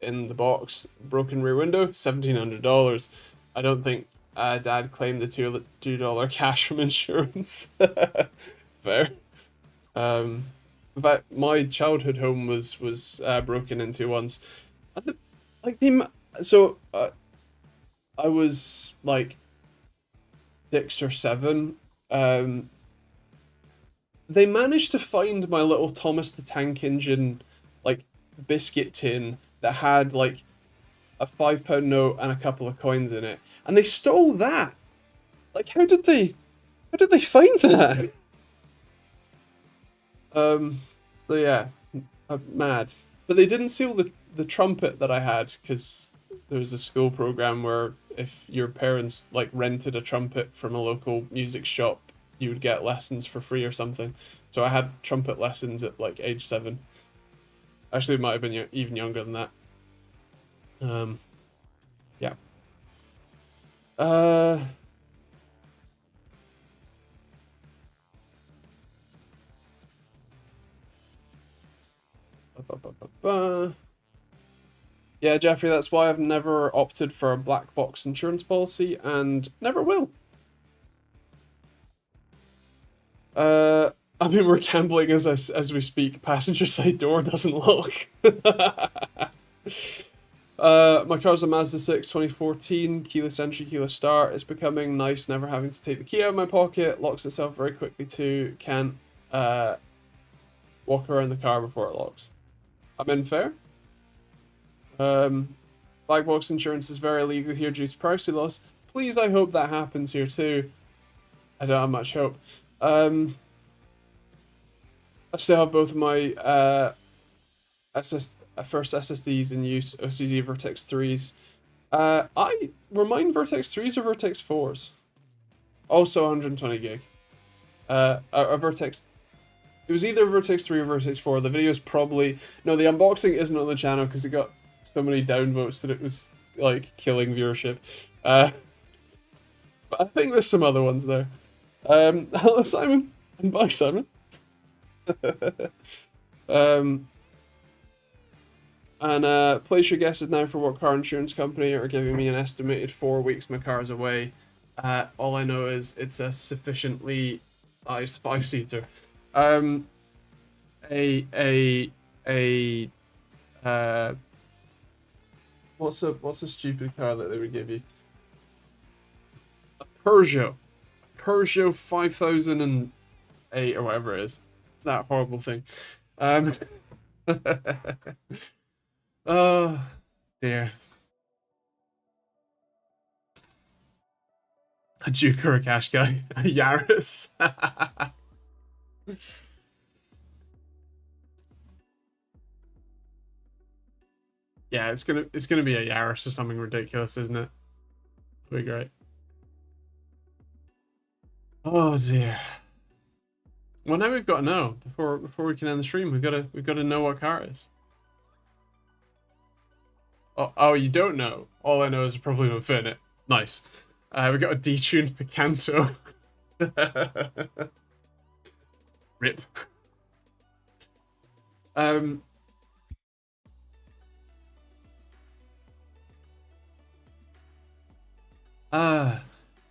in the box, broken rear window, $1,700. I don't think Dad claimed the $2 cash from insurance. Fair. But my childhood home was broken into once. Like so I was like 6 or 7. They managed to find my little Thomas the Tank Engine like biscuit tin that had like a £5 note and a couple of coins in it, and they stole that. Like, how did they find that? So yeah, I'm mad. But they didn't steal the trumpet that I had, because there was a school program where if your parents like rented a trumpet from a local music shop, you would get lessons for free or something. So I had trumpet lessons at like age 7. Actually, it might have been even younger than that. Yeah. Uh, Yeah, Jeffrey, that's why I've never opted for a black box insurance policy and never will. I mean, we're gambling as we speak. Passenger side door doesn't lock. My car's a Mazda 6 2014, keyless entry, keyless start. It's becoming nice never having to take the key out of my pocket. Locks itself very quickly too. Can't walk around the car before it locks. I'm in fair. Black box insurance is very illegal here due to privacy laws. Please, I hope that happens here too. I don't have much hope. I still have both of my first SSDs in use, OCZ Vertex 3s. I remind Vertex 3s or Vertex 4s. Also 120 gig. A Vertex. It was either Vertex 3 or Vertex 4. The video is probably no. The unboxing isn't on the channel because it got so many downvotes that it was like killing viewership. But I think there's some other ones there. Hello Simon, and bye Simon. Place your guesses now for what car insurance company are giving me an estimated 4 weeks my car's away. All I know is it's a sufficiently sized 5-seater. What's a stupid car that they would give you? A Peugeot 5008 or whatever it is. That horrible thing. Oh dear. A Duke or a cash guy? A Yaris? Yeah, it's gonna be a Yaris or something ridiculous, isn't it? It'll be great. Oh dear. Well, now we've got to know before we can end the stream. We've got to know what car it is. Oh, you don't know. All I know is a problem infinite. Nice. We got a detuned Picanto. Rip. Um. Uh.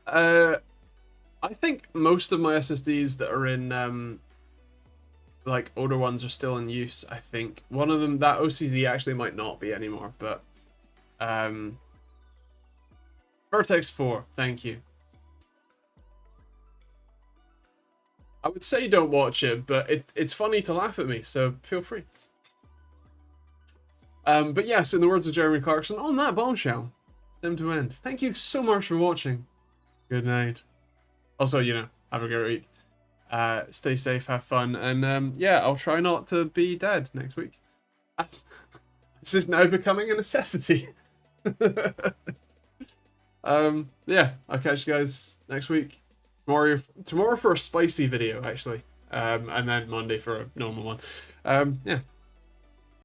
Uh. I think most of my SSDs that are in like older ones are still in use. I think one of them, that OCZ, actually might not be anymore, but Vertex 4, thank you. I would say don't watch it, but it's funny to laugh at me, so feel free. But yes, in the words of Jeremy Clarkson, on that bombshell, it's time to end. Thank you so much for watching. Good night. Also, you know, have a great week. Stay safe, have fun, and yeah, I'll try not to be dead next week. This is now becoming a necessity. Yeah, I'll catch you guys next week. Tomorrow for a spicy video, actually. And then Monday for a normal one. Yeah.